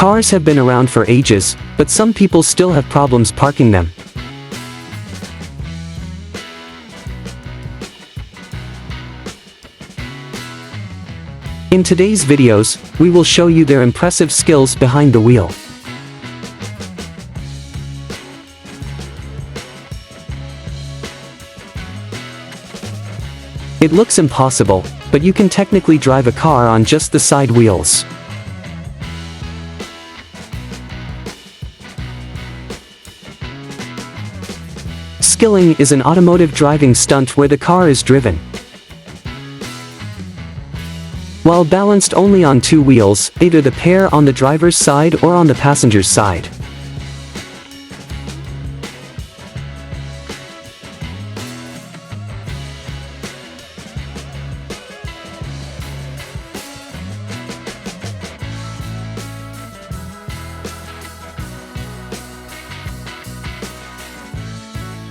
Cars have been around for ages, but some people still have problems parking them. In today's videos, we will show you their impressive skills behind the wheel. It looks impossible, but you can technically drive a car on just the side wheels. Skilling is an automotive driving stunt where the car is driven while balanced only on two wheels, either the pair on the driver's side or on the passenger's side.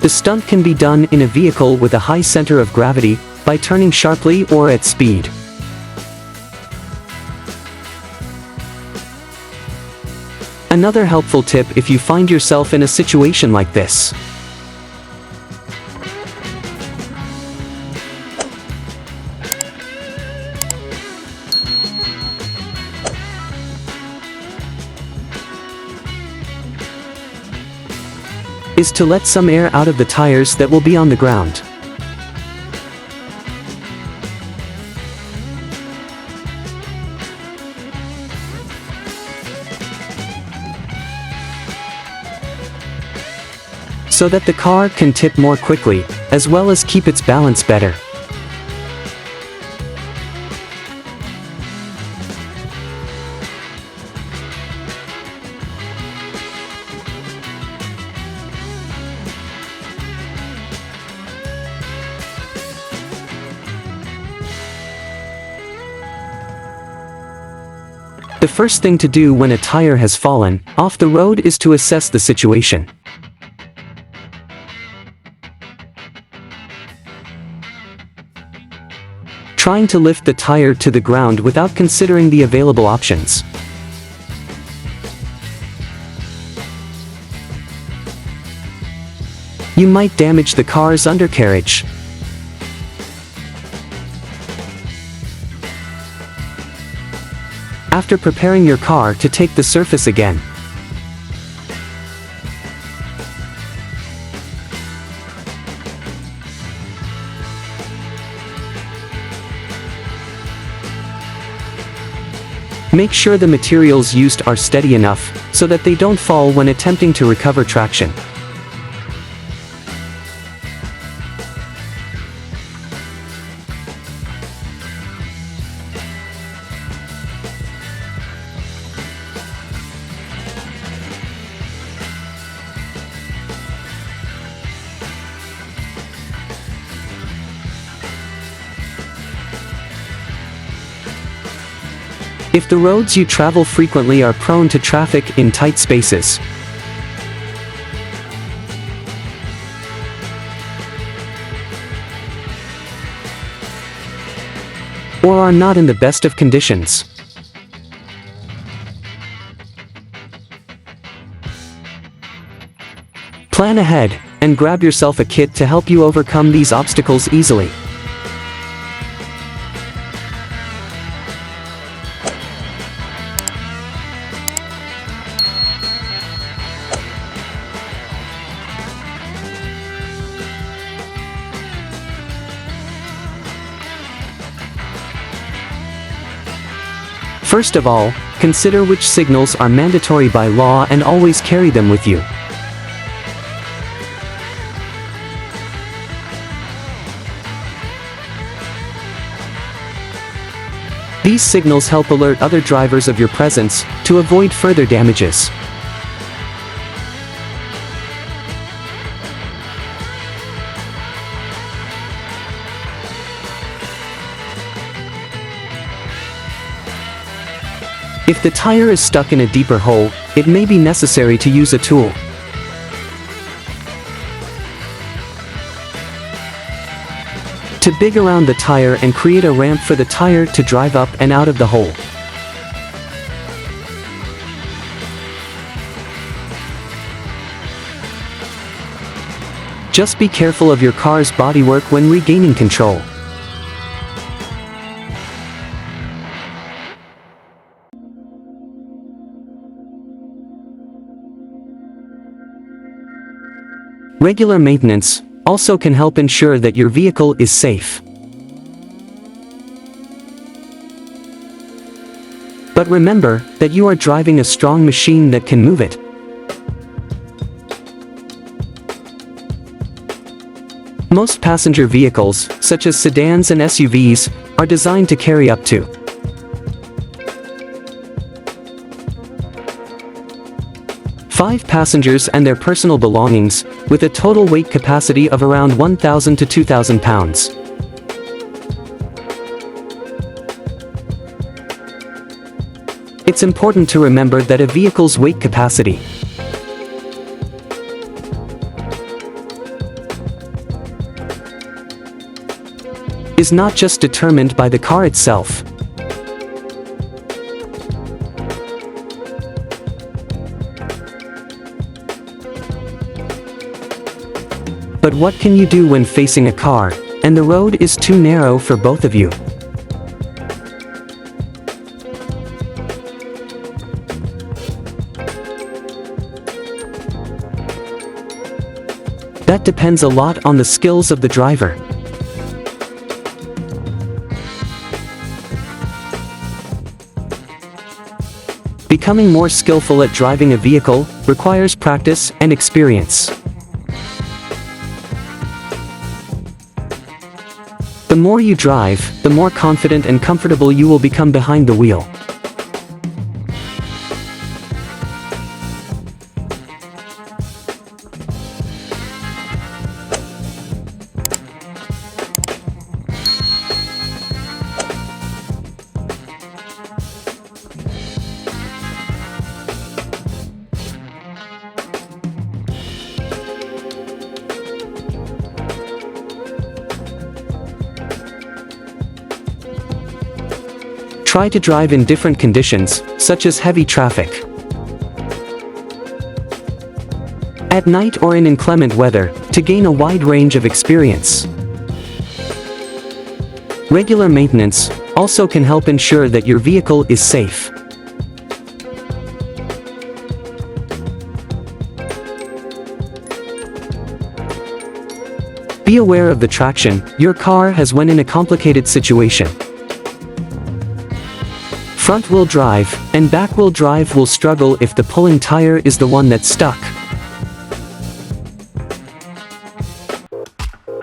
The stunt can be done in a vehicle with a high center of gravity, by turning sharply or at speed. Another helpful tip if you find yourself in a situation like this. Is to let some air out of the tires that will be on the ground. So that the car can tip more quickly, as well as keep its balance better. The first thing to do when a tire has fallen off the road is to assess the situation. Trying to lift the tire to the ground without considering the available options. You might damage the car's undercarriage. After preparing your car to take the surface again, make sure the materials used are steady enough, so that they don't fall when attempting to recover traction. If the roads you travel frequently are prone to traffic in tight spaces, or are not in the best of conditions, plan ahead, and grab yourself a kit to help you overcome these obstacles easily. First of all, consider which signals are mandatory by law and always carry them with you. These signals help alert other drivers of your presence, to avoid further damages. If the tire is stuck in a deeper hole, it may be necessary to use a tool. To dig around the tire and create a ramp for the tire to drive up and out of the hole. Just be careful of your car's bodywork when regaining control. Regular maintenance also can help ensure that your vehicle is safe. But remember that you are driving a strong machine that can move it. Most passenger vehicles, such as sedans and SUVs, are designed to carry up to 5 passengers and their personal belongings, with a total weight capacity of around 1,000 to 2,000 pounds. It's important to remember that a vehicle's weight capacity is not just determined by the car itself. But what can you do when facing a car, and the road is too narrow for both of you? That depends a lot on the skills of the driver. Becoming more skillful at driving a vehicle requires practice and experience. The more you drive, the more confident and comfortable you will become behind the wheel. Try to drive in different conditions, such as heavy traffic, at night or in inclement weather, to gain a wide range of experience. Regular maintenance also can help ensure that your vehicle is safe. Be aware of the traction your car has when in a complicated situation. Front-wheel drive and back-wheel drive will struggle if the pulling tire is the one that's stuck.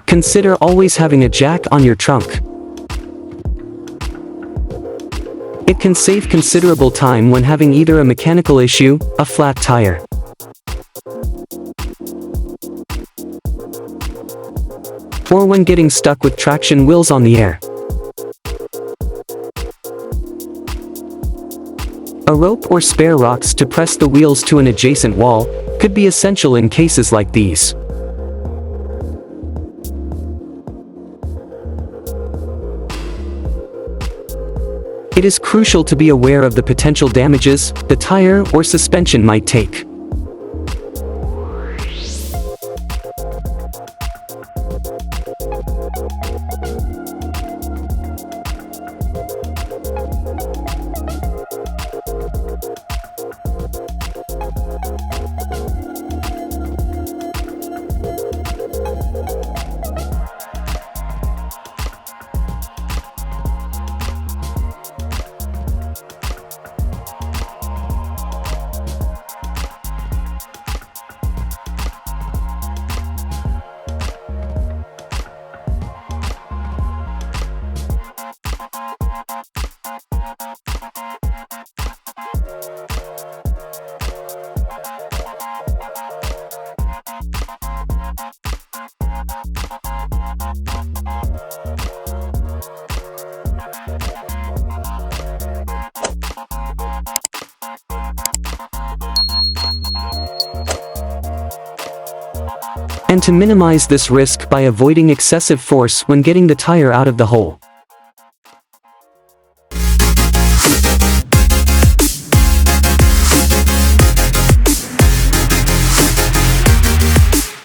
Consider always having a jack on your trunk. It can save considerable time when having either a mechanical issue, a flat tire, or when getting stuck with traction wheels on the air. A rope or spare rocks to press the wheels to an adjacent wall could be essential in cases like these. It is crucial to be aware of the potential damages the tire or suspension might take. And to minimize this risk by avoiding excessive force when getting the tire out of the hole.